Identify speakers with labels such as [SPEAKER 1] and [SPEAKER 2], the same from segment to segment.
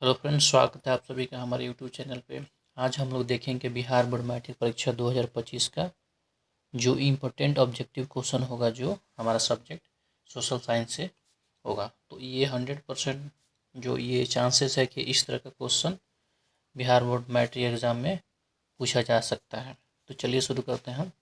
[SPEAKER 1] Hello friends, स्वागत है आप सभी का हमारे यूट्यूब चैनल पे। आज हम लोग देखेंगे बिहार बोर्ड मैट्रिक परीक्षा 2025 का जो इम्पोर्टेंट ऑब्जेक्टिव क्वेश्चन होगा, जो हमारा सब्जेक्ट सोशल साइंस से होगा। तो ये 100% जो ये चांसेस है कि इस तरह का question Bihar board matric exam में पूछा जा सकता है। तो चलिए शुरू करते हैं हम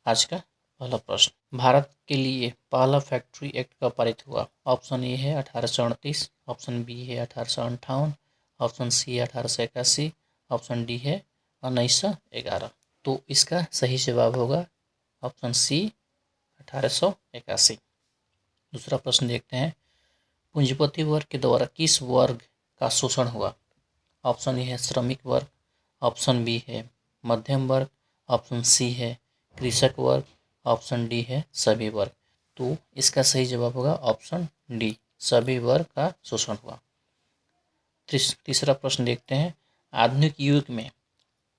[SPEAKER 1] आज का पहला प्रश्न। भारत के लिए पहला फैक्ट्री एक्ट कब पारित हुआ? ऑप्शन ए है 1838, ऑप्शन बी है 1858, ऑप्शन सी है 1881, ऑप्शन डी है 1911। तो इसका सही जवाब होगा ऑप्शन सी 1881। दूसरा प्रश्न देखते हैं, पूंजीपति वर्ग के द्वारा किस वर्ग का शोषण हुआ? ऑप्शन ए है श्रमिक वर्ग, ऑप्शन बी है मध्यम वर्ग, ऑप्शन सी है कृषक वर्ग, ऑप्शन डी है सभी वर्ग। तो इसका सही जवाब होगा ऑप्शन डी, सभी वर्ग का शोषण हुआ। तीसरा प्रश्न देखते हैं, आधुनिक युग में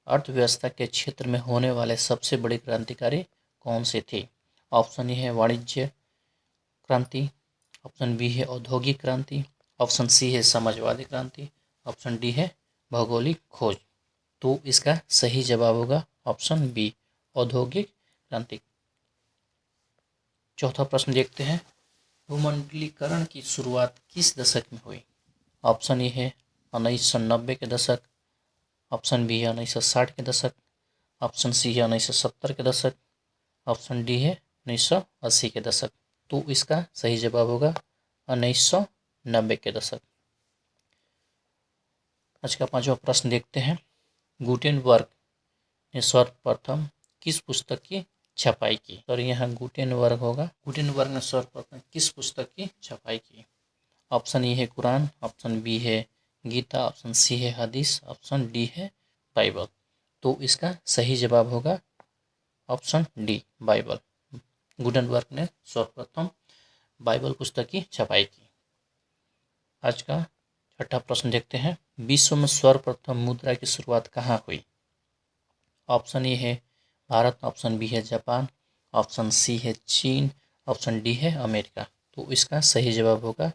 [SPEAKER 1] अर्थव्यवस्था के क्षेत्र में होने वाले सबसे बड़े क्रांतिकारी कौन से थे? ऑप्शन ए है वाणिज्य क्रांति, ऑप्शन बी है औद्योगिक क्रांति, ऑप्शन सी है समाजवादी क्रांति, ऑप्शन डी है भौगोलिक खोज। तो इसका सही जवाब होगा ऑप्शन बी, औद्योगिक क्रांति। चौथा प्रश्न देखते हैं, भूमंडलीकरण की शुरुआत किस दशक में हुई? ऑप्शन ए है 1990 के दशक, ऑप्शन बी है 1960 के दशक, ऑप्शन सी है 1970 के दशक, ऑप्शन डी है 1980 के दशक। तो इसका सही जवाब होगा 1990 के दशक। आज का पांचवा प्रश्न देखते हैं, गुटेनबर्ग ने सर्वप्रथम किस पुस्तक की छपाई की? और यहाँ गुटेनबर्ग होगा, गुटेनबर्ग ने सर्वप्रथम किस पुस्तक की छपाई की? ऑप्शन ए है कुरान, ऑप्शन बी है गीता, ऑप्शन सी है हदीस, ऑप्शन डी है बाइबल। तो इसका सही जवाब होगा ऑप्शन डी, बाइबल। गुटेनबर्ग ने सर्वप्रथम बाइबल पुस्तक की छपाई की। आज का छठा प्रश्न देखते हैं, विश्व में सर्वप्रथम मुद्रा की शुरुआत कहाँ हुई? ऑप्शन ए है भारत, ऑप्शन बी है जापान, ऑप्शन सी है चीन, ऑप्शन डी है अमेरिका। तो इसका सही जवाब होगा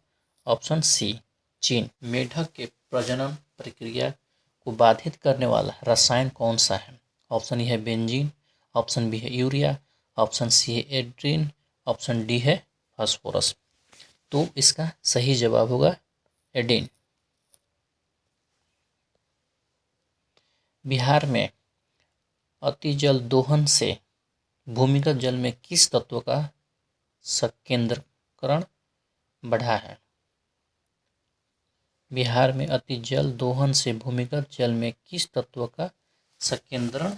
[SPEAKER 1] ऑप्शन सी, चीन। मेढक के प्रजनन प्रक्रिया को बाधित करने वाला रसायन कौन सा है? ऑप्शन ए है बेंजीन, ऑप्शन बी है यूरिया, ऑप्शन सी है एड्रीन, ऑप्शन डी है फास्फोरस। तो इसका सही जवाब होगा एडिन। बिहार में अतिजल दोहन से भूमिगत जल में किस तत्व का संकेंद्रीकरण बढ़ा है? बिहार में अतिजल दोहन से भूमिगत जल में किस तत्व का संकेंद्रण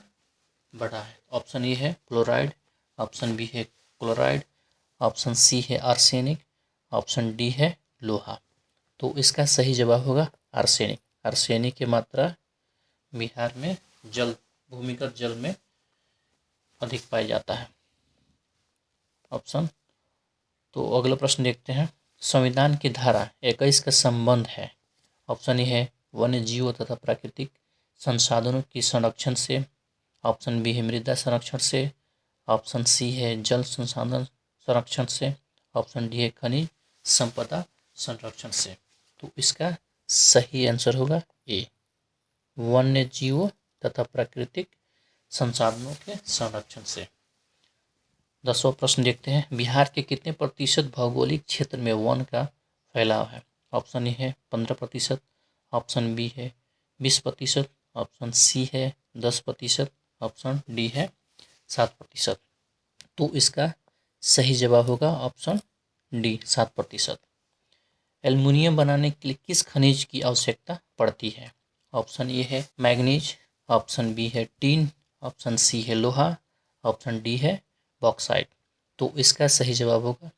[SPEAKER 1] बढ़ा है? ऑप्शन ए है क्लोराइड, ऑप्शन बी है क्लोराइड, ऑप्शन सी है आर्सेनिक, ऑप्शन डी है लोहा। तो इसका सही जवाब होगा आर्सेनिक। आर्सेनिक की मात्रा बिहार में भूमिगत जल में अधिक पाया जाता है। ऑप्शन। तो अगला प्रश्न देखते हैं, संविधान की धारा 21 का संबंध है? ऑप्शन ए है वन्य जीवों तथा प्राकृतिक संसाधनों की संरक्षण से, ऑप्शन बी है मृदा संरक्षण से, ऑप्शन सी है जल संसाधन संरक्षण से, ऑप्शन डी है खनिज संपदा संरक्षण से। तो इसका सही आंसर होगा ए, वन्य जीवों तथा प्राकृतिक संसाधनों के संरक्षण से। 10वां प्रश्न देखते हैं, बिहार के कितने प्रतिशत भौगोलिक क्षेत्र में वन का फैलाव है? ऑप्शन ए है 15%, ऑप्शन बी है 20%, ऑप्शन सी है 10%, ऑप्शन डी है 7%। तो इसका सही जवाब होगा ऑप्शन डी, 7%। एल्युमिनियम बनाने के लिए किस खनिज की आवश्यकता पड़ती है? ऑप्शन ए है मैग्नीज, ऑप्शन बी है टीन, ऑप्शन सी है लोहा, ऑप्शन डी है बॉक्साइट। तो इसका सही जवाब होगा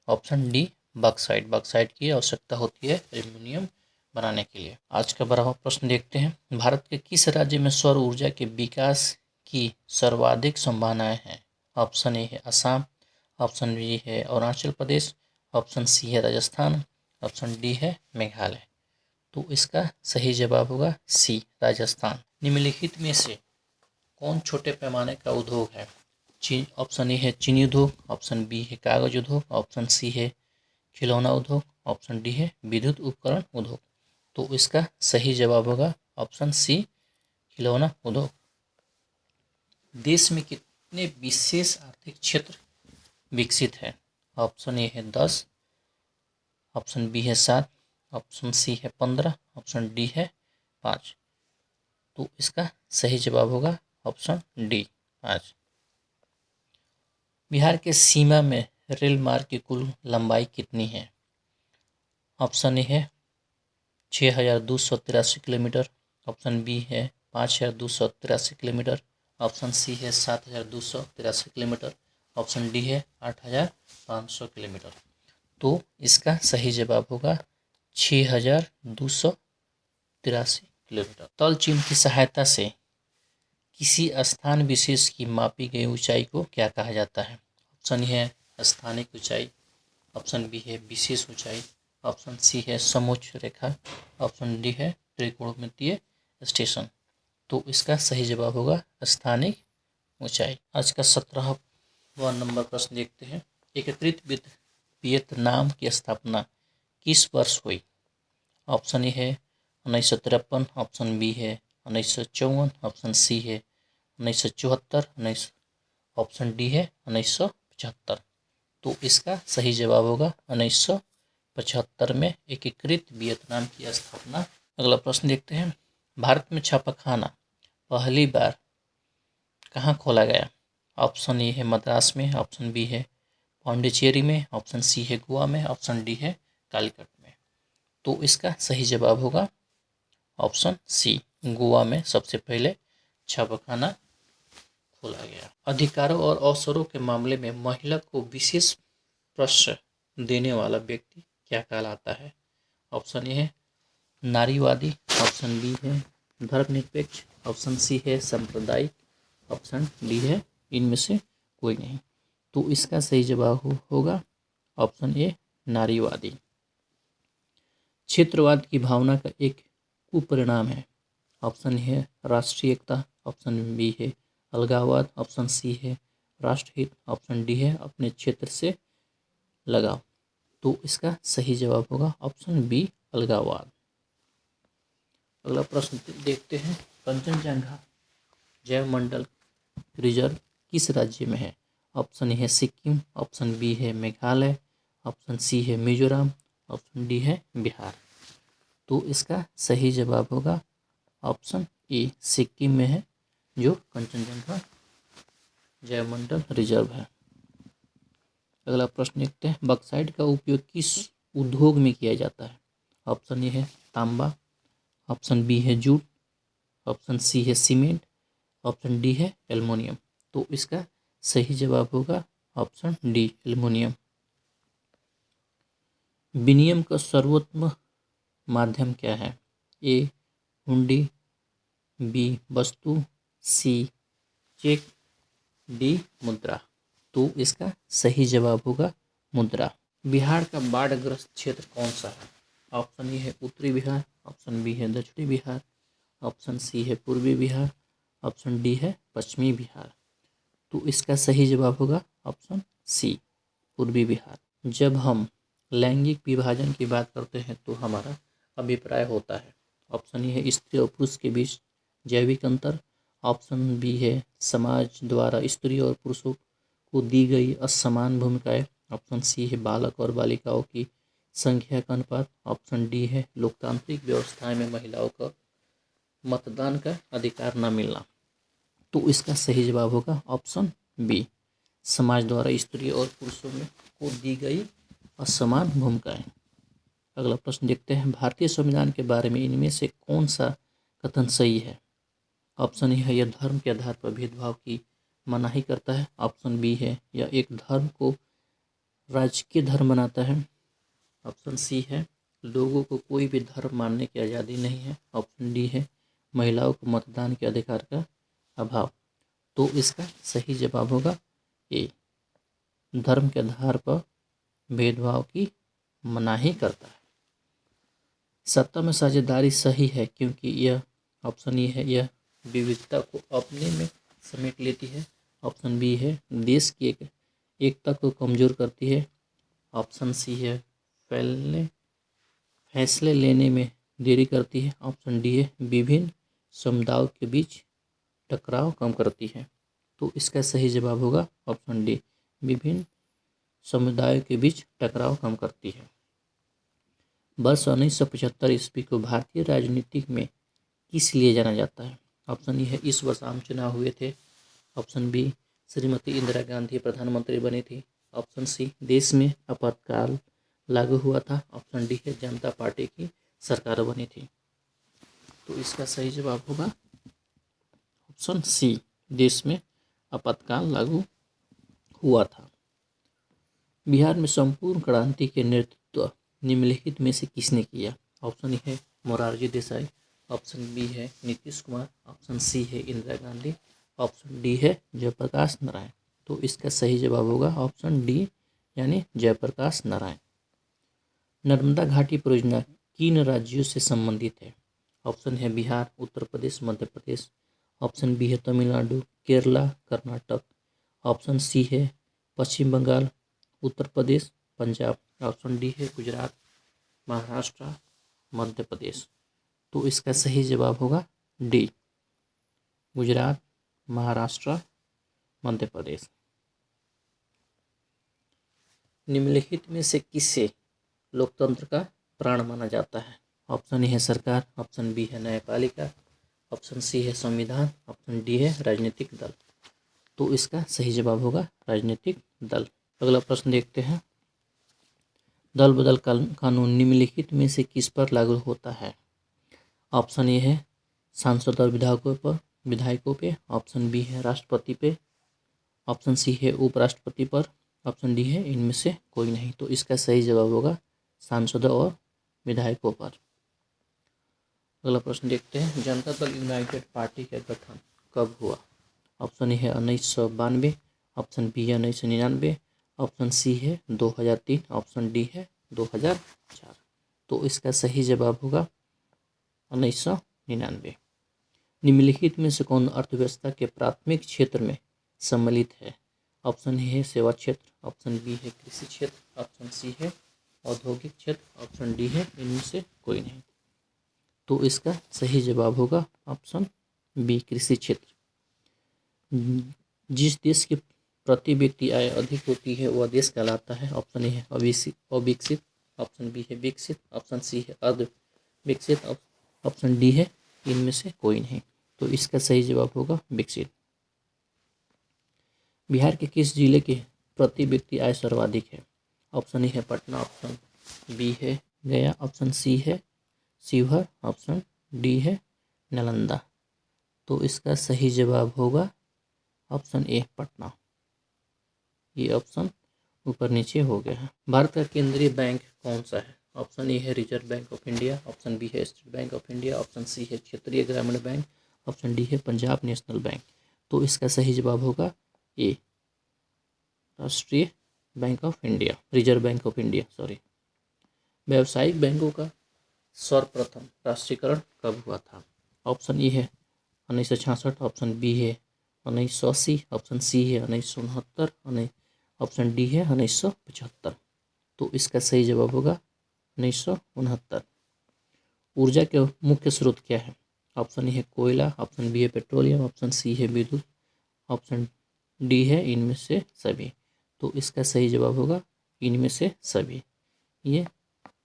[SPEAKER 1] ऑप्शन डी, बॉक्साइट। बॉक्साइट की आवश्यकता होती है एल्युमिनियम बनाने के लिए। आज का 12वां प्रश्न देखते हैं, भारत के किस राज्य में सौर ऊर्जा के विकास की सर्वाधिक संभावनाएं हैं? ऑप्शन ए है असम, ऑप्शन बी है अरुणाचल प्रदेश, ऑप्शन सी है राजस्थान, ऑप्शन डी है मेघालय। तो इसका सही जवाब होगा सी, राजस्थान। निम्नलिखित में से कौन छोटे पैमाने का उद्योग है? ऑप्शन ए है चीनी उद्योग, ऑप्शन बी है कागज उद्योग, ऑप्शन सी है खिलौना उद्योग, ऑप्शन डी है विद्युत उपकरण उद्योग। तो इसका सही जवाब होगा ऑप्शन सी, खिलौना उद्योग। देश में कितने विशेष आर्थिक क्षेत्र विकसित है? ऑप्शन ए है 10, ऑप्शन बी है 7, ऑप्शन सी है 15, ऑप्शन डी है 5। तो इसका सही जवाब होगा ऑप्शन डी, 5। बिहार के सीमा में रेल मार्ग की कुल लंबाई कितनी है? ऑप्शन ए है 6,283 किलोमीटर, ऑप्शन बी है 5,283 किलोमीटर, ऑप्शन सी है 7,283 किलोमीटर, ऑप्शन डी है 8,500 किलोमीटर। तो इसका सही जवाब होगा 6,283 किलोमीटर। तल चिन्ह की सहायता से किसी स्थान विशेष की मापी गई ऊंचाई को क्या कहा जाता है? ऑप्शन है स्थानिक ऊंचाई, ऑप्शन बी है विशेष ऊंचाई, ऑप्शन सी है समोच्च रेखा, ऑप्शन डी है त्रिकोणमितीय स्टेशन। तो इसका सही जवाब होगा स्थानिक ऊंचाई। आज का 17वां नंबर प्रश्न देखते हैं। एकीकृत वियतनाम की स्थापना किस वर्ष हुई? ऑप्शन ए है 1953, ऑप्शन बी है 1954, ऑप्शन सी है 1974, ऑप्शन डी है 1975। तो इसका सही जवाब होगा 1975 में एकीकृत वियतनाम की स्थापना। अगला प्रश्न देखते हैं। भारत में छापाखाना पहली बार कहाँ खोला गया? ऑप्शन ए है मद्रास में, ऑप्शन बी है पांडिचेरी में, ऑप्शन सी है गोवा में, ऑप्शन डी है कालीकट में। तो इसका सही जवाब होगा ऑप्शन सी, गोवा में सबसे पहले छापाखाना खोला गया। अधिकारों और अवसरों के मामले में महिला को विशेष प्रश्रय देने वाला व्यक्ति क्या कहलाता है? ऑप्शन ए है नारीवादी, ऑप्शन बी है धर्मनिरपेक्ष, ऑप्शन सी है सांप्रदायिक, ऑप्शन डी है इनमें से कोई नहीं। तो इसका सही जवाब होगा ऑप्शन ए नारीवादी। क्षेत्रवाद की भावना का एक कुपरिणाम है। ऑप्शन है राष्ट्रीय एकता, ऑप्शन बी है अलगाववाद, ऑप्शन सी है राष्ट्रहित, ऑप्शन डी है अपने क्षेत्र से लगाव। तो इसका सही जवाब होगा ऑप्शन बी अलगाववाद। अगला प्रश्न देखते हैं। कंचनजंगा जैवमंडल रिजर्व किस राज्य में है? ऑप्शन ए है सिक्किम, ऑप्शन बी है मेघालय, ऑप्शन सी है मिजोरम, ऑप्शन डी है बिहार। तो इसका सही जवाब होगा ऑप्शन ए, सिक्किम में है जो कंचनजंगा जैवमंडल रिजर्व है। अगला प्रश्न देखते हैं। बॉक्साइट का उपयोग किस उद्योग में किया जाता है? ऑप्शन ए है तांबा, ऑप्शन बी है जूट, ऑप्शन सी है सीमेंट, ऑप्शन डी है एल्युमिनियम। तो इसका सही जवाब होगा ऑप्शन डी एल्युमिनियम। विनिमय का सर्वोत्तम माध्यम क्या है? ए हुंडी, बी वस्तु, सी चेक, डी मुद्रा। तो इसका सही जवाब होगा मुद्रा। बिहार का बाढ़ग्रस्त क्षेत्र कौन सा है? ऑप्शन ए है उत्तरी बिहार, ऑप्शन बी है दक्षिणी बिहार, ऑप्शन सी है पूर्वी बिहार, ऑप्शन डी है पश्चिमी बिहार। तो इसका सही जवाब होगा ऑप्शन सी, पूर्वी बिहार। जब हम लैंगिक विभाजन की बात करते हैं तो हमारा अभिप्राय होता है। ऑप्शन ए है स्त्री और पुरुष के बीच जैविक अंतर, ऑप्शन बी है समाज द्वारा स्त्री और पुरुषों को दी गई असमान भूमिकाएं, ऑप्शन सी है बालक और बालिकाओं की संख्या का अनुपात, ऑप्शन डी है लोकतांत्रिक व्यवस्थाएं में महिलाओं का मतदान का अधिकार न मिलना। तो इसका सही जवाब होगा ऑप्शन बी, समाज द्वारा स्त्री और पुरुषों में को दी गई असमान भूमिकाएं। अगला प्रश्न देखते हैं। भारतीय संविधान के बारे में इनमें से कौन सा कथन सही है? ऑप्शन ए है यह धर्म के आधार पर भेदभाव की मनाही करता है, ऑप्शन बी है यह एक धर्म को राजकीय धर्म बनाता है, ऑप्शन सी है लोगों को कोई भी धर्म मानने की आज़ादी नहीं है, ऑप्शन डी है महिलाओं को मतदान के अधिकार का अभाव। तो इसका सही जवाब होगा ए, धर्म के आधार पर भेदभाव की मनाही करता है। सत्ता में साझेदारी सही है क्योंकि यह, ऑप्शन ए है यह विविधता को अपने में समेट लेती है, ऑप्शन बी है देश की एकता को कमजोर करती है, ऑप्शन सी है फैसले लेने में देरी करती है। ऑप्शन डी है विभिन्न समुदायों के बीच टकराव कम करती है। तो इसका सही जवाब होगा ऑप्शन डी, विभिन्न समुदायों के बीच टकराव कम करती है। वर्ष 1975 ईस्वी को भारतीय राजनीति में किस लिए जाना जाता है? ऑप्शन ए है इस वर्ष आम चुनाव हुए थे। ऑप्शन बी श्रीमती इंदिरा गांधी प्रधानमंत्री बनी थी। ऑप्शन सी देश में आपातकाल लागू हुआ था। ऑप्शन डी है जनता पार्टी की सरकार बनी थी। तो इसका सही जवाब होगा ऑप्शन सी, देश में आपातकाल लागू हुआ था। बिहार में संपूर्ण क्रांति के नेतृत्व निम्नलिखित में से किसने किया? ऑप्शन ए है मोरारजी देसाई। ऑप्शन बी है नीतीश कुमार। ऑप्शन सी है इंदिरा गांधी। ऑप्शन डी है जयप्रकाश नारायण। तो इसका सही जवाब होगा ऑप्शन डी, यानी जयप्रकाश नारायण। नर्मदा घाटी परियोजना किन राज्यों से संबंधित है? ऑप्शन है बिहार, उत्तर प्रदेश, मध्य प्रदेश। ऑप्शन बी है तमिलनाडु, केरला, कर्नाटक। ऑप्शन सी है पश्चिम बंगाल, उत्तर प्रदेश, पंजाब। ऑप्शन डी है गुजरात, महाराष्ट्र, मध्य प्रदेश। तो इसका सही जवाब होगा डी, गुजरात, महाराष्ट्र, मध्य प्रदेश। निम्नलिखित में से किसे लोकतंत्र का प्राण माना जाता है? ऑप्शन ए है सरकार। ऑप्शन बी है न्यायपालिका। ऑप्शन सी है संविधान। ऑप्शन डी है राजनीतिक दल। तो इसका सही जवाब होगा राजनीतिक दल। अगला प्रश्न देखते हैं। दल बदल कानून निम्नलिखित में से किस पर लागू होता है? ऑप्शन ए है सांसद और विधायकों पे। ऑप्शन बी है राष्ट्रपति पे। ऑप्शन सी है उपराष्ट्रपति पर। ऑप्शन डी है इनमें से कोई नहीं। तो इसका सही जवाब होगा सांसदों और विधायकों पर। अगला प्रश्न देखते हैं। जनता दल यूनाइटेड पार्टी का गठन कब हुआ? ऑप्शन ए है 1992। ऑप्शन बी है 1999। ऑप्शन सी है 2003। ऑप्शन डी है 2004। तो इसका सही जवाब होगा 1999। निम्नलिखित में से कौन अर्थव्यवस्था के प्राथमिक क्षेत्र में सम्मिलित है? ऑप्शन ए है सेवा क्षेत्र। ऑप्शन बी है कृषि क्षेत्र। ऑप्शन सी है औद्योगिक क्षेत्र। ऑप्शन डी है इनमें से कोई नहीं। तो इसका सही जवाब होगा ऑप्शन बी, कृषि क्षेत्र। जिस देश की प्रति व्यक्ति आय अधिक होती है वह देश कहलाता है। ऑप्शन ए है अविकसित। ऑप्शन बी है विकसित। ऑप्शन सी है अर्ध विकसित। ऑप्शन डी है इनमें से कोई नहीं। तो इसका सही जवाब होगा विकसित। बिहार के किस जिले के प्रति व्यक्ति आय सर्वाधिक है? ऑप्शन ए है पटना। ऑप्शन बी है गया। ऑप्शन सी है शिवहर। ऑप्शन डी है नालंदा। तो इसका सही जवाब होगा ऑप्शन ए, पटना। ये ऑप्शन ऊपर नीचे हो गया है। भारत का केंद्रीय बैंक कौन सा है? ऑप्शन ए है Reserve Bank of India. Option B है State Bank of India. Option C है क्षेत्रीय ग्रामीण बैंक। ऑप्शन डी है पंजाब नेशनल बैंक। तो इसका सही जवाब होगा ए, राष्ट्रीय bank of India, reserve Bank of India, sorry. व्यावसायिक बैंकों का सर्वप्रथम राष्ट्रीयकरण कब हुआ था? ऑप्शन ए है 1966। ऑप्शन बी है 1980। ऑप्शन सी है 1969। ऑप्शन डी है 1975। तो इसका सही जवाब होगा 1969। ऊर्जा के मुख्य स्रोत क्या है? ऑप्शन ए है कोयला। ऑप्शन बी है पेट्रोलियम। ऑप्शन सी है विद्युत। ऑप्शन डी है इनमें से सभी। तो इसका सही जवाब होगा इनमें से सभी। ये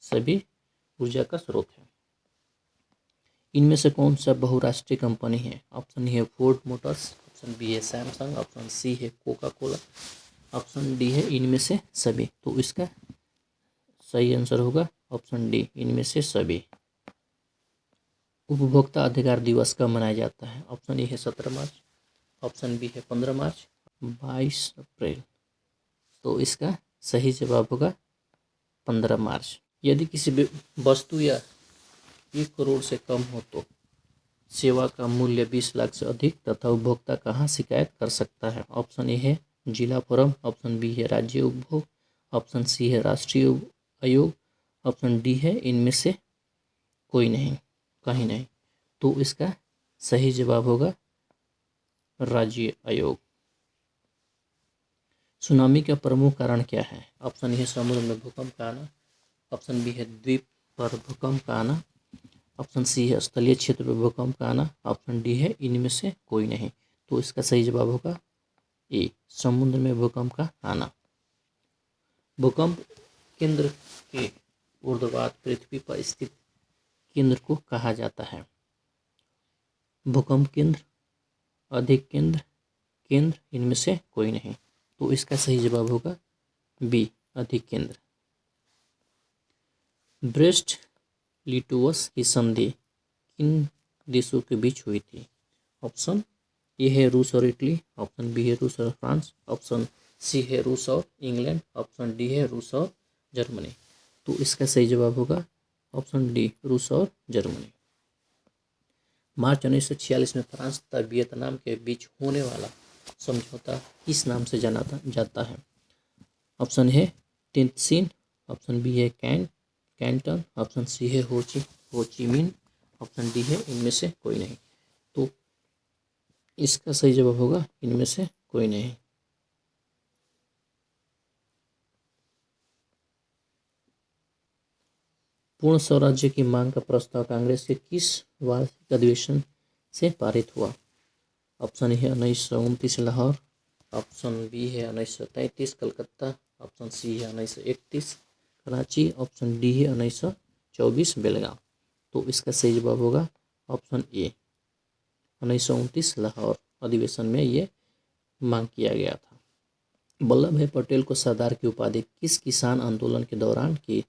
[SPEAKER 1] सभी ऊर्जा का स्रोत है। इनमें से कौन सा बहुराष्ट्रीय कंपनी है? ऑप्शन ए है फोर्ड मोटर्स। ऑप्शन बी है सैमसंग। ऑप्शन सी है कोका कोला। ऑप्शन डी है इनमें से सभी। तो इसका सही आंसर होगा ऑप्शन डी, इनमें से सभी। उपभोक्ता अधिकार दिवस कब मनाया जाता है? ऑप्शन ए है 17 मार्च। ऑप्शन बी है 15 मार्च, 22 अप्रैल। तो इसका सही जवाब होगा 15 मार्च। यदि किसी वस्तु या 1 करोड़ से कम हो तो सेवा का मूल्य 20 लाख से अधिक तथा उपभोक्ता कहाँ शिकायत कर सकता है? ऑप्शन ए है जिला फोरम। ऑप्शन बी है राज्य उपभोग। ऑप्शन सी है राष्ट्रीय आयोग। ऑप्शन डी है इनमें से कोई नहीं, कहीं नहीं। तो इसका सही जवाब होगा राज्य आयोग। सुनामी का प्रमुख कारण क्या है? ऑप्शन ए है समुद्र में भूकंप का आना। ऑप्शन बी है द्वीप पर भूकंप का आना। ऑप्शन सी है स्थलीय क्षेत्र में भूकंप का आना। ऑप्शन डी है इनमें से कोई नहीं। तो इसका सही जवाब होगा ए, समुद्र में भूकंप का आना। भूकंप केंद्र के ऊर्ध्वाधर पृथ्वी पर स्थित केंद्र को कहा जाता है। भूकंप केंद्र, अधिक केंद्र, केंद्र, इनमें से कोई नहीं। तो इसका सही जवाब होगा बी, अधिक केंद्र। ब्रेस्ट लिटोवस की संधि किन देशों के बीच हुई थी? ऑप्शन ए है रूस और इटली। ऑप्शन बी है रूस और फ्रांस। ऑप्शन सी है रूस और इंग्लैंड। ऑप्शन डी है रूस और जर्मनी। तो इसका सही जवाब होगा ऑप्शन डी, रूस और जर्मनी। मार्च 1946 में फ्रांस तथा वियतनाम के बीच होने वाला समझौता किस नाम से जाना जाता है? ऑप्शन है टिनसिन। ऑप्शन बी है कैंटन। ऑप्शन सी है होची मिन। ऑप्शन डी है इनमें से कोई नहीं। तो इसका सही जवाब होगा इनमें से कोई नहीं। पूर्ण स्वराज्य की मांग का प्रस्ताव कांग्रेस के किस वार्षिक अधिवेशन से पारित हुआ? ऑप्शन ए है 1929 लाहौर। ऑप्शन बी है 1933 कलकत्ता। ऑप्शन सी है 1931 कराची। ऑप्शन डी है 1924 बेलगाम। तो इसका सही जवाब होगा ऑप्शन ए, 1929 लाहौर अधिवेशन में ये मांग किया गया था। वल्लभ भाई पटेल को सरदार की उपाधि किस किसान आंदोलन के दौरान की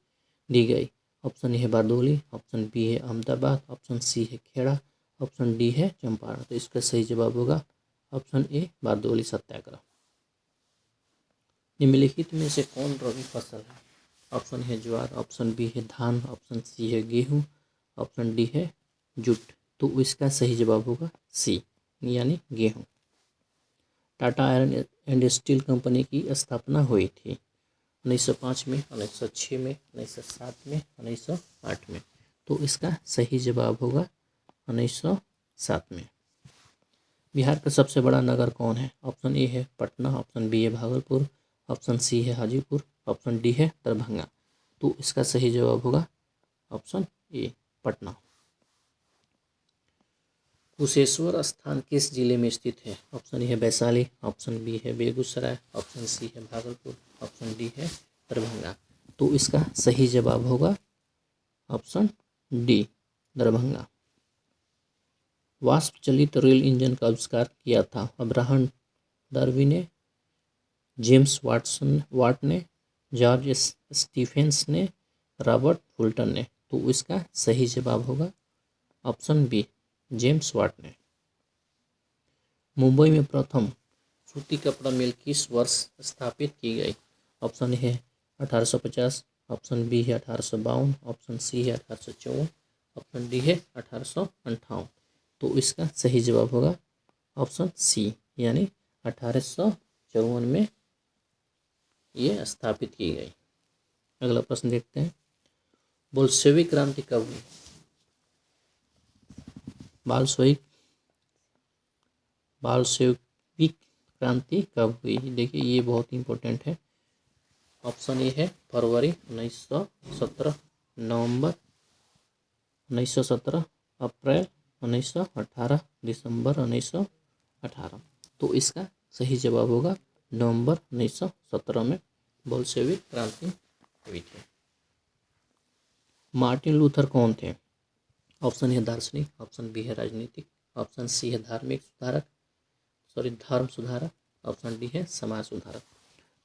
[SPEAKER 1] दी गई? ऑप्शन ए है बारदोली। ऑप्शन बी है अहमदाबाद। ऑप्शन सी है खेड़ा। ऑप्शन डी है चंपारण। तो इसका सही जवाब होगा ऑप्शन ए, बारदोली सत्याग्रह। निम्नलिखित में से कौन रबी फसल है? ऑप्शन है ज्वार। ऑप्शन बी है धान। ऑप्शन सी है गेहूं। ऑप्शन डी है जुट। तो इसका सही जवाब होगा सी, यानी गेहूं। Tata iron and steel company की स्थापना हुई थी 1905 में, 1906 में, 1907 में, 1908 में। तो इसका सही जवाब होगा 1907 में। बिहार का सबसे बड़ा नगर कौन है? ऑप्शन ए है पटना। ऑप्शन बी है भागलपुर। ऑप्शन सी है हाजीपुर। ऑप्शन डी है दरभंगा। तो इसका सही जवाब होगा ऑप्शन ए, पटना। कुशेश्वर स्थान किस जिले में स्थित है? ऑप्शन ए है वैशाली। ऑप्शन बी है बेगूसराय। ऑप्शन सी है भागलपुर। ऑप्शन डी है दरभंगा। तो इसका सही जवाब होगा ऑप्शन डी, दरभंगा। वाष्प चलित रेल इंजन का आविष्कार किया था अब्राहम डार्बी ने, जेम्स वाट ने, जॉर्ज स्टीफेंस ने, रॉबर्ट फुल्टन ने। तो इसका सही जवाब होगा ऑप्शन बी, जेम्स वाट ने। मुंबई में प्रथम सूती कपड़ा मिल किस वर्ष स्थापित की गई? ऑप्शन ए है 1850। ऑप्शन बी है 1852। ऑप्शन सी है 1854। ऑप्शन डी है 1858। तो इसका सही जवाब होगा ऑप्शन सी, यानी 1854 में ये स्थापित की गई। अगला प्रश्न देखते हैं, बोल्शेविक क्रांति कब हुई? बाल्शेविक क्रांति कब हुई? देखिए ये बहुत इंपॉर्टेंट है। ऑप्शन ए है फरवरी 1917, नवंबर 1917, अप्रैल 1918, दिसंबर 1918। तो इसका सही जवाब होगा नवंबर 1917 में बोल्शेविक क्रांति हुई थी। मार्टिन लूथर कौन थे? ऑप्शन है दार्शनिक। ऑप्शन बी है राजनीतिक। ऑप्शन सी है धर्म सुधारक। ऑप्शन डी है समाज सुधारक।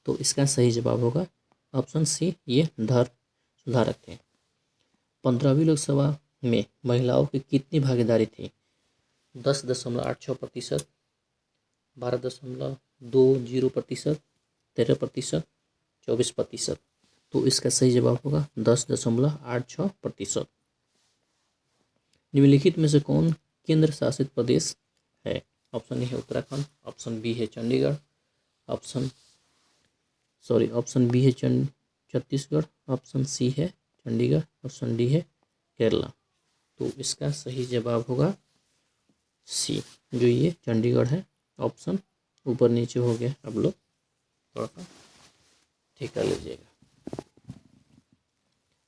[SPEAKER 1] तो इसका सही जवाब होगा ऑप्शन सी, ये धर्म सुधारक थे। 15वीं लोकसभा में महिलाओं की कितनी भागीदारी थी? 10.86%, 12.20%, 13%, 24%। तो इसका सही जवाब होगा 10.86%। निम्नलिखित में से कौन केंद्र शासित प्रदेश है? ऑप्शन ए है उत्तराखंड। ऑप्शन बी है चंडीगढ़। ऑप्शन बी है छत्तीसगढ़। ऑप्शन सी है चंडीगढ़। ऑप्शन डी है केरला। तो इसका सही जवाब होगा सी, जो ये चंडीगढ़ है। ऑप्शन ऊपर नीचे हो गया, अब लोग थोड़ा सा ठीक कर लीजिएगा।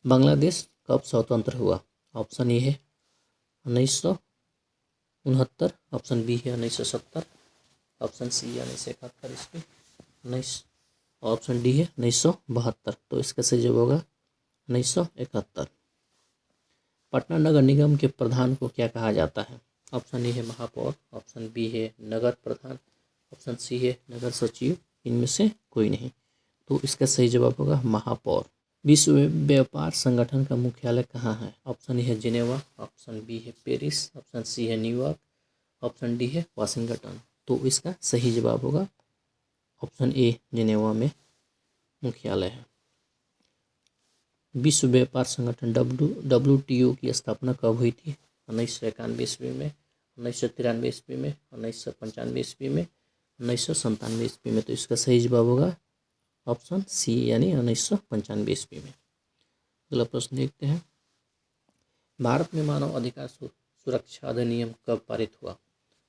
[SPEAKER 1] बांग्लादेश कब स्वतंत्र हुआ? ऑप्शन ए है 1969, ऑप्शन बी है 1970, ऑप्शन सी है 1971 ईस्वी, 19 ऑप्शन डी है 1972। तो इसका सही जवाब होगा 1971। पटना नगर निगम के प्रधान को क्या कहा जाता है? ऑप्शन ए है महापौर, ऑप्शन बी है नगर प्रधान, ऑप्शन सी है नगर सचिव, इनमें से कोई नहीं। तो इसका सही जवाब होगा महापौर। विश्व व्यापार संगठन का मुख्यालय कहाँ है? ऑप्शन ए है जिनेवा, ऑप्शन बी है पेरिस, ऑप्शन सी है न्यूयॉर्क, ऑप्शन डी है वाशिंगटन। तो इसका सही जवाब होगा ऑप्शन ए, जिनेवा में मुख्यालय है। विश्व व्यापार संगठन WTO की स्थापना कब हुई थी? 1991 ईस्वी में, 1993 ईस्वी में, 1995 ईस्वी में, 1997 ईस्वी में। तो इसका सही जवाब होगा ऑप्शन सी, यानी 1995 ईस्वी में। अगला प्रश्न देखते हैं। भारत में मानव अधिकार सुरक्षा अधिनियम कब पारित हुआ?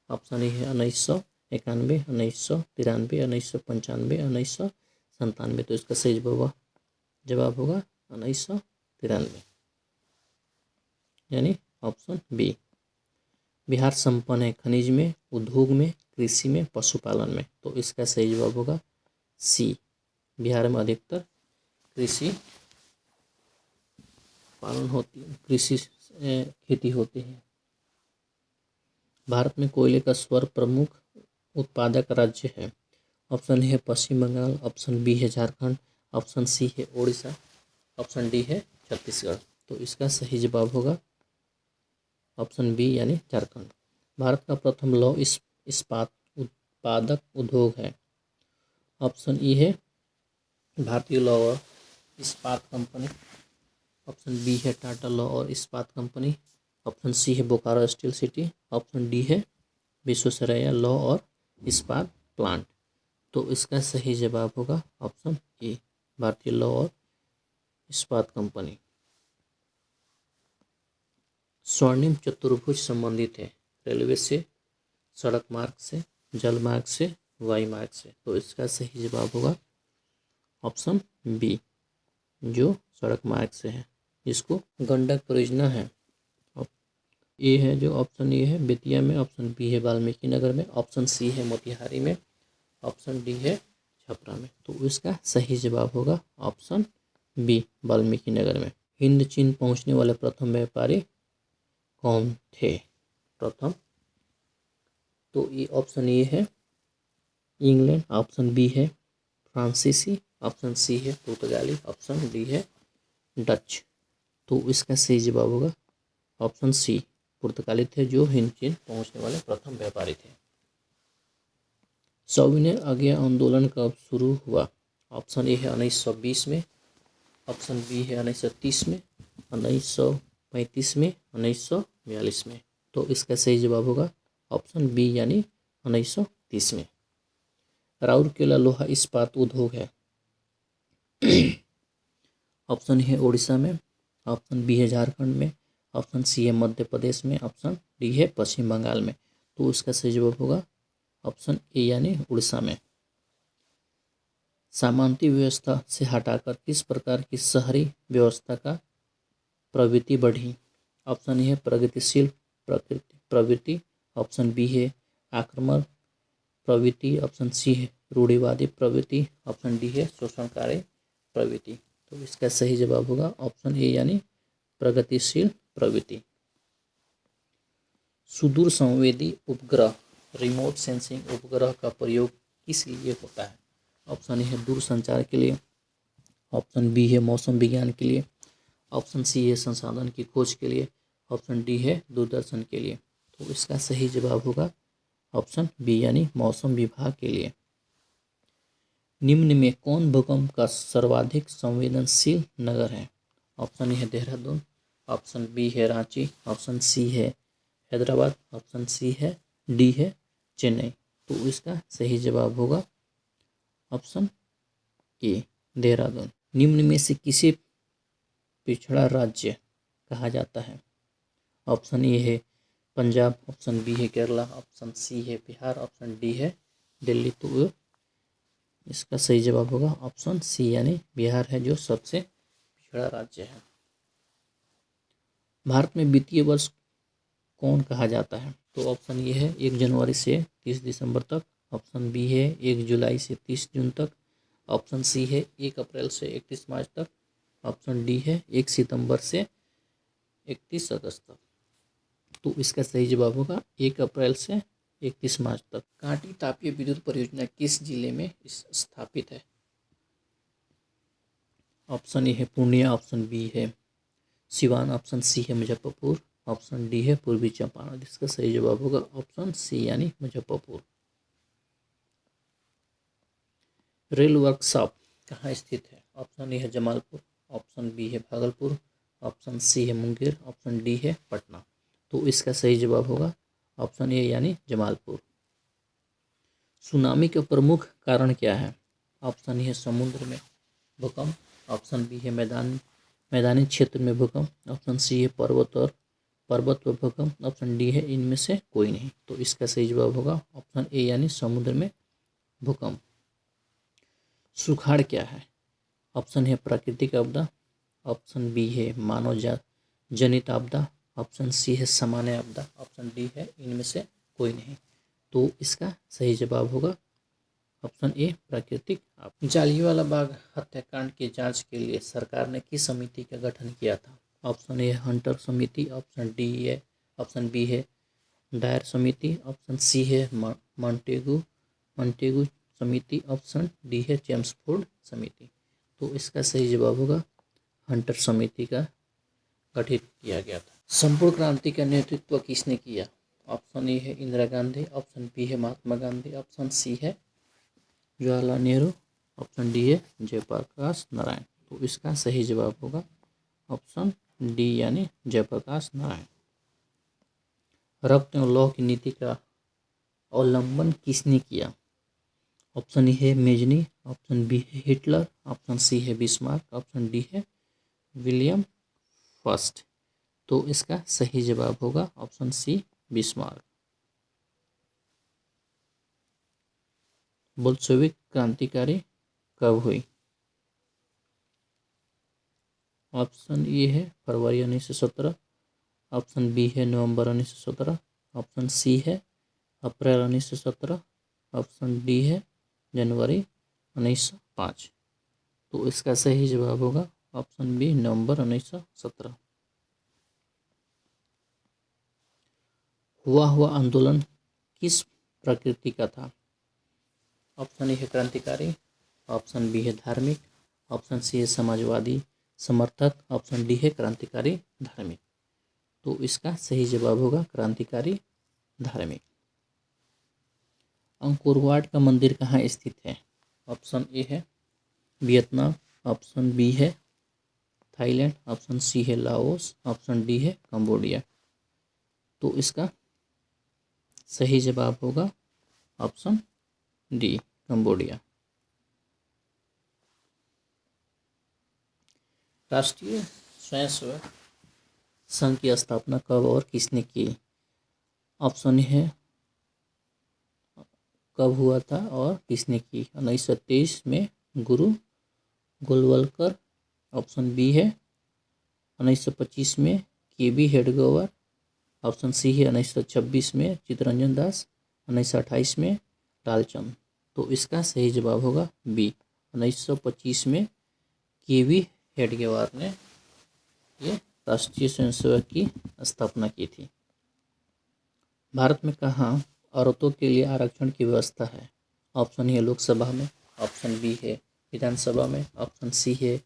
[SPEAKER 1] ऑप्शन ए है 1991, 1993, 1995, 1997। तो इसका सही जवाब होगा 1993, यानी ऑप्शन बी। बिहार संपन्न है खनिज में, उद्योग में, कृषि में, पशुपालन में। तो इसका सही जवाब होगा सी। बिहार में अधिकतर कृषि पालन होती है, कृषि खेती होती है। भारत में कोयले का स्वर प्रमुख उत्पादक राज्य है। ऑप्शन ए है पश्चिम बंगाल, ऑप्शन बी है झारखंड, ऑप्शन सी है उड़ीसा, ऑप्शन डी है छत्तीसगढ़। तो इसका सही जवाब होगा ऑप्शन बी, यानी झारखंड। भारत का प्रथम लौह इस्पात उत्पादक उद्योग है। ऑप्शन ई है भारतीय लौह और इस्पात कंपनी, ऑप्शन बी है टाटा लौह और इस्पात कंपनी, ऑप्शन सी है Bokaro steel city, option D है विश्वेश्वरैया लौह और इस्पात प्लांट। तो इसका सही जवाब होगा ऑप्शन ए, भारतीय लौह और इस्पात कंपनी। स्वर्णिम चतुर्भुज संबंधित है रेलवे से, सड़क मार्ग से, जल मार्ग से, वायु मार्ग से। तो इसका सही जवाब होगा ऑप्शन बी, जो सड़क मार्ग से है, जिसको गंडक परियोजना है। ए है जो ऑप्शन ए है बेतिया में, ऑप्शन बी है वाल्मीकि नगर में, ऑप्शन सी है मोतिहारी में, ऑप्शन डी है छपरा में। तो इसका सही जवाब होगा ऑप्शन बी, वाल्मीकि नगर में। हिंद चीन पहुंचने वाले प्रथम व्यापारी कौन थे? प्रथम, तो ये ऑप्शन ए है इंग्लैंड, ऑप्शन बी है फ्रांसीसी, ऑप्शन सी है पुर्तगाली, ऑप्शन डी है डच। तो इसका सही जवाब होगा ऑप्शन सी, पुर्तगाली थे जो हिंद चीन पहुंचने वाले प्रथम व्यापारी थे। सविनय अवज्ञा आंदोलन कब शुरू हुआ? ऑप्शन ए है 1920 में, ऑप्शन बी है 1930 में, 1935 में, 1942 में। तो इसका सही जवाब होगा ऑप्शन बी, यानी 1930 में। राउरकेला लोहा इस्पात उद्योग है। ऑप्शन है उड़ीसा में, ऑप्शन बी है झारखंड में, ऑप्शन सी है मध्य प्रदेश में, ऑप्शन डी है पश्चिम बंगाल में। तो इसका सही जवाब होगा ऑप्शन ए, यानी उड़ीसा में। सामंती व्यवस्था से हटाकर किस प्रकार की शहरी व्यवस्था का प्रवृत्ति बढ़ी? ऑप्शन ए है प्रगतिशील प्रवृत्ति, ऑप्शन बी है आक्रामक प्रवृत्ति, ऑप्शन सी है रूढ़िवादी प्रवृत्ति, ऑप्शन डी है शोषणकारी प्रवृत्ति। तो इसका सही जवाब होगा ऑप्शन ए, यानी प्रगतिशील प्रवृत्ति। सुदूर संवेदी उपग्रह रिमोट सेंसिंग उपग्रह का प्रयोग किस लिए होता है? ऑप्शन ए है दूर संचार के लिए, ऑप्शन बी है मौसम विज्ञान के लिए, ऑप्शन सी है संसाधन की खोज के लिए, ऑप्शन डी है दूरदर्शन के लिए। तो इसका सही जवाब होगा ऑप्शन बी, यानी मौसम विभाग के लिए। निम्न में कौन भूकंप का सर्वाधिक संवेदनशील नगर है? ऑप्शन ए है देहरादून, ऑप्शन बी है रांची, ऑप्शन सी है हैदराबाद, ऑप्शन सी है डी है चेन्नई। तो इसका सही जवाब होगा ऑप्शन ए, देहरादून। निम्न में से किसे पिछड़ा राज्य कहा जाता है? ऑप्शन ए है पंजाब, ऑप्शन बी है केरला, ऑप्शन सी है बिहार, ऑप्शन डी है दिल्ली। तो इसका सही जवाब होगा ऑप्शन सी, यानी बिहार है जो सबसे पिछड़ा राज्य है। भारत में वित्तीय वर्ष कौन कहा जाता है? तो ऑप्शन ये है 1 जनवरी से 30 दिसंबर तक। ऑप्शन बी है 1 जुलाई से 30 जून तक। ऑप्शन सी है 1 अप्रैल से 31 मार्च तक। ऑप्शन डी है 1 सितंबर से 31 अगस्त तक। तो इसका सही जवाब होगा 1 अप्रैल से 31 मार्च तक। कांटी तापीय विद्युत परियोजना किस जिले में स्थापित है? ऑप्शन ए है पूर्णिया, ऑप्शन बी है सिवान, ऑप्शन सी है मुजफ्फरपुर, ऑप्शन डी है पूर्वी चंपारण। इसका सही जवाब होगा ऑप्शन सी यानी मुजफ्फरपुर। रेल वर्कशॉप कहाँ स्थित है? ऑप्शन ए है जमालपुर, ऑप्शन बी है भागलपुर, ऑप्शन सी है मुंगेर, ऑप्शन डी है पटना। तो इसका सही जवाब होगा ऑप्शन ए यानी जमालपुर। सुनामी का प्रमुख कारण क्या है? ऑप्शन ए है समुद्र में भूकंप, ऑप्शन बी है मैदानी क्षेत्र में भूकंप, ऑप्शन सी है पर्वत पर भूकंप, ऑप्शन डी है इनमें से कोई नहीं। तो इसका सही जवाब होगा ऑप्शन ए यानी समुद्र में भूकंप। सुखाड़ क्या है? ऑप्शन है प्राकृतिक आपदा, ऑप्शन बी है मानव जनित आपदा, ऑप्शन सी है सामान्य आपदा, ऑप्शन डी है इनमें से कोई नहीं। तो इसका सही जवाब होगा ऑप्शन ए प्राकृतिक आपदा। जालियांवाला बाग हत्याकांड की जांच के लिए सरकार ने किस समिति का गठन किया था? ऑप्शन ए हंटर समिति, ऑप्शन बी है डायर समिति, ऑप्शन सी है मॉन्टेगू समिति, ऑप्शन डी है चेम्सफोर्ड समिति। तो इसका सही जवाब होगा हंटर समिति का गठित किया गया था। संपूर्ण क्रांति का नेतृत्व किसने किया? ऑप्शन ए है इंदिरा गांधी, ऑप्शन बी है महात्मा गांधी, ऑप्शन सी है जवाहरलाल नेहरू, ऑप्शन डी है जयप्रकाश नारायण। तो इसका सही जवाब होगा ऑप्शन डी यानी जयप्रकाश नारायण। रक्त एवं लौह की नीति का अवलंबन किसने किया? ऑप्शन ए है मेजनी, ऑप्शन बी है हिटलर, ऑप्शन सी है बिस्मार्क, ऑप्शन डी है विलियम फर्स्ट। तो इसका सही जवाब होगा ऑप्शन सी बिस्मार्क। बोल्शेविक क्रांतिकारी कब हुई? ऑप्शन ए है फरवरी 1917, ऑप्शन बी है नवंबर 1917, ऑप्शन सी है अप्रैल 1917, ऑप्शन डी है जनवरी 1905। तो इसका सही जवाब होगा ऑप्शन बी नवंबर 1917। हुआ आंदोलन किस प्रकृति का था? ऑप्शन ए है क्रांतिकारी, ऑप्शन बी है धार्मिक, ऑप्शन सी है समाजवादी समर्थक, ऑप्शन डी है क्रांतिकारी धार्मिक। तो इसका सही जवाब होगा क्रांतिकारी धार्मिक। अंकोर वाट का मंदिर कहाँ स्थित है? ऑप्शन ए है वियतनाम, ऑप्शन बी है थाईलैंड, ऑप्शन सी है लाओस, ऑप्शन डी है कंबोडिया। तो इसका सही जवाब होगा ऑप्शन डी कंबोडिया। राष्ट्रीय स्वयंसेवक संघ की स्थापना कब और किसने की? ऑप्शन है कब हुआ था और किसने की? 1923 में गुरु गोलवलकर, ऑप्शन बी है 1925 में के.बी. हेडगेवार, ऑप्शन सी है 1926 में चित्तरंजन दास, 1928 में लालचंद। तो इसका सही जवाब होगा बी 1925 में के.बी. हेडगेवार ने ये राष्ट्रीय स्वयंसेवक की स्थापना की थी। भारत में कहाँ औरतों के लिए आरक्षण की व्यवस्था है? ऑप्शन है लोकसभा में, ऑप्शन बी है विधानसभा में, ऑप्शन सी है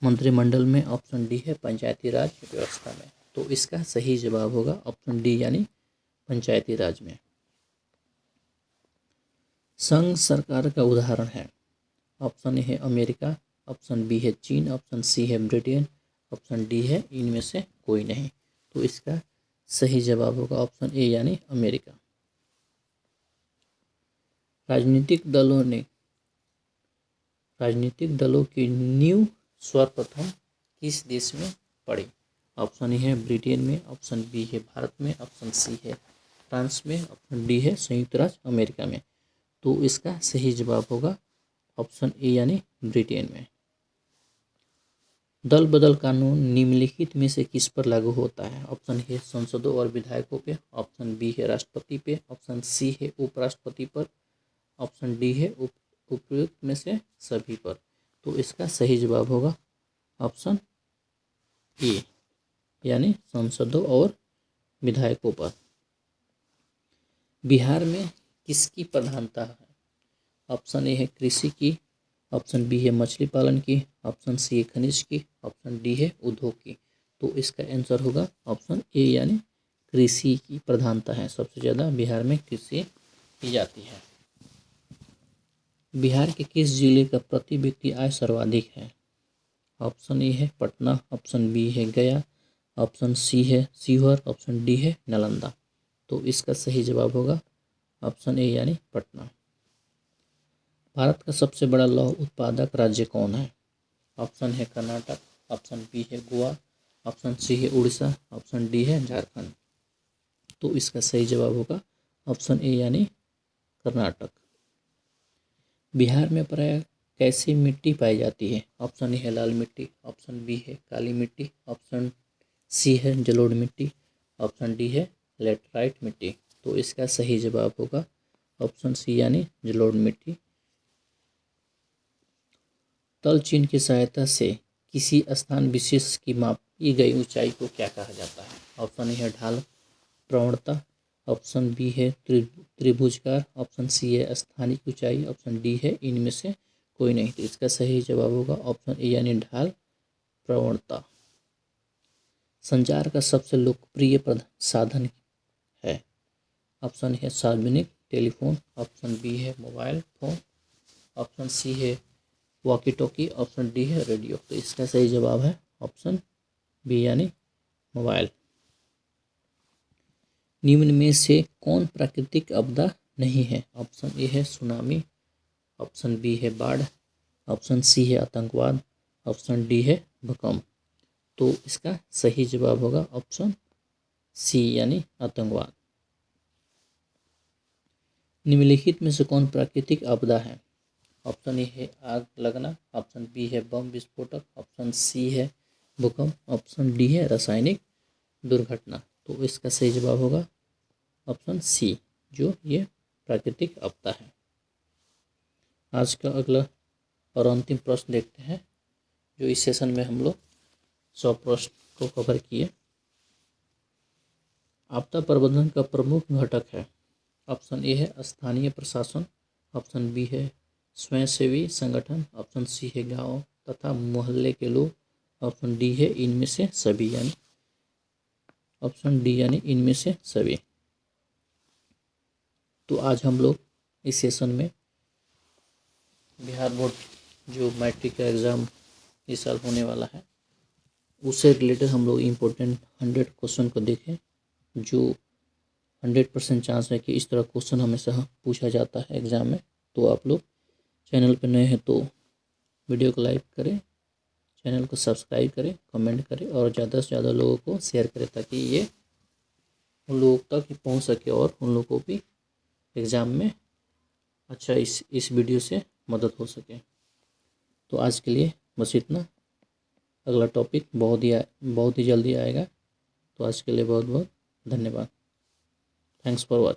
[SPEAKER 1] मंत्रिमंडल में, ऑप्शन डी है पंचायती राज व्यवस्था में। तो इसका सही जवाब होगा ऑप्शन डी यानी पंचायती राज में। संघ सरकार का उदाहरण है? ऑप्शन ए है अमेरिका, ऑप्शन बी है चीन, ऑप्शन सी है ब्रिटेन, ऑप्शन डी है इनमें से कोई नहीं। तो इसका सही जवाब होगा ऑप्शन ए यानी अमेरिका। राजनीतिक दलों की नींव सर्वप्रथम किस देश में पड़ी? ऑप्शन ए है ब्रिटेन में, ऑप्शन बी है भारत में, ऑप्शन सी है फ्रांस में, ऑप्शन डी है संयुक्त राज्य अमेरिका में। तो इसका सही जवाब होगा ऑप्शन ए यानी ब्रिटेन में। दल बदल कानून निम्नलिखित में से किस पर लागू होता है? ऑप्शन ए सांसदों और विधायकों पे, ऑप्शन बी है राष्ट्रपति पे, ऑप्शन सी है उपराष्ट्रपति पर, ऑप्शन डी है उपयुक्त में से सभी पर। तो इसका सही जवाब होगा ऑप्शन ए, यानी सांसदों और विधायकों पर। बिहार में किसकी प्रधानता है? ऑप्शन ए है कृषि की, ऑप्शन बी है मछली पालन की, ऑप्शन सी है खनिज की, ऑप्शन डी है उद्योग की। तो इसका आंसर होगा ऑप्शन ए, यानी कृषि की प्रधानता है। सबसे ज़्यादा बिहार में कृषि की जाती है। बिहार के किस जिले का प्रति व्यक्ति आय सर्वाधिक है? ऑप्शन ए है पटना, ऑप्शन बी है गया, ऑप्शन सी है शिवहर, ऑप्शन डी है नालंदा। तो इसका सही जवाब होगा ऑप्शन ए, यानी पटना। भारत का सबसे बड़ा लौह उत्पादक राज्य कौन है? ऑप्शन है कर्नाटक, ऑप्शन बी है गोवा, ऑप्शन सी है उड़ीसा, ऑप्शन डी है झारखंड। तो इसका सही जवाब होगा ऑप्शन ए, यानी कर्नाटक। बिहार में प्रायः कैसी मिट्टी पाई जाती है? ऑप्शन ए है लाल मिट्टी, ऑप्शन बी है काली मिट्टी, ऑप्शन सी है जलोढ़ मिट्टी, ऑप्शन डी है लेटराइट मिट्टी। तो इसका सही जवाब होगा ऑप्शन सी, यानी जलोढ़ मिट्टी। तल चिन्ह की सहायता से किसी स्थान विशेष की मापी गई ऊंचाई को क्या कहा जाता है? ऑप्शन ए है ढाल प्रवणता, ऑप्शन बी है त्रिभुजकार, ऑप्शन सी है स्थानिक ऊंचाई, ऑप्शन डी है इनमें से कोई नहीं। तो इसका सही जवाब होगा ऑप्शन ए, यानी ढाल प्रवणता। संचार का सबसे लोकप्रिय साधन है? ऑप्शन है सार्वजनिक टेलीफोन, ऑप्शन बी है मोबाइल फोन, ऑप्शन सी है वॉकी टॉकी, ऑप्शन डी है रेडियो। तो इसका सही जवाब है ऑप्शन बी, यानी मोबाइल। निम्न में से कौन प्राकृतिक आपदा नहीं है? ऑप्शन ए है सुनामी, ऑप्शन बी है बाढ़, ऑप्शन सी है आतंकवाद, ऑप्शन डी है भूकंप। तो इसका सही जवाब होगा ऑप्शन सी, यानी आतंकवाद। निम्नलिखित में से कौन प्राकृतिक आपदा है? ऑप्शन ए है आग लगना, ऑप्शन बी है बम विस्फोटक, ऑप्शन सी है भूकंप, ऑप्शन डी है रासायनिक दुर्घटना। तो इसका सही जवाब होगा ऑप्शन सी, जो ये प्राकृतिक आपदा है। आज का अगला और अंतिम प्रश्न देखते हैं, जो इस सेशन में हम लोग 100 प्रश्न को कवर किए। आपदा प्रबंधन का प्रमुख घटक है? ऑप्शन ए है स्थानीय प्रशासन, ऑप्शन बी है स्वयंसेवी संगठन, ऑप्शन सी है गांव तथा मोहल्ले के लोग, ऑप्शन डी है इनमें से सभी, यानी ऑप्शन डी, यानी इनमें से सभी। तो आज हम लोग इस सेशन में बिहार बोर्ड जो मैट्रिक का एग्ज़ाम इस साल होने वाला है, उससे रिलेटेड हम लोग इम्पोर्टेंट 100 क्वेश्चन को देखें, जो 100% चांस है कि इस तरह क्वेश्चन हमेशा पूछा जाता है एग्ज़ाम में। तो आप लोग चैनल पर नए हैं तो वीडियो को लाइक करें, चैनल को सब्सक्राइब करें, कमेंट करें और ज़्यादा से ज़्यादा लोगों को शेयर करें, ताकि ये उन लोगों तक पहुंच सके और उन लोगों को भी एग्ज़ाम में अच्छा इस वीडियो से मदद हो सके। तो आज के लिए बस इतना। अगला टॉपिक बहुत ही जल्दी आएगा। तो आज के लिए बहुत बहुत धन्यवाद। Thanks for watching.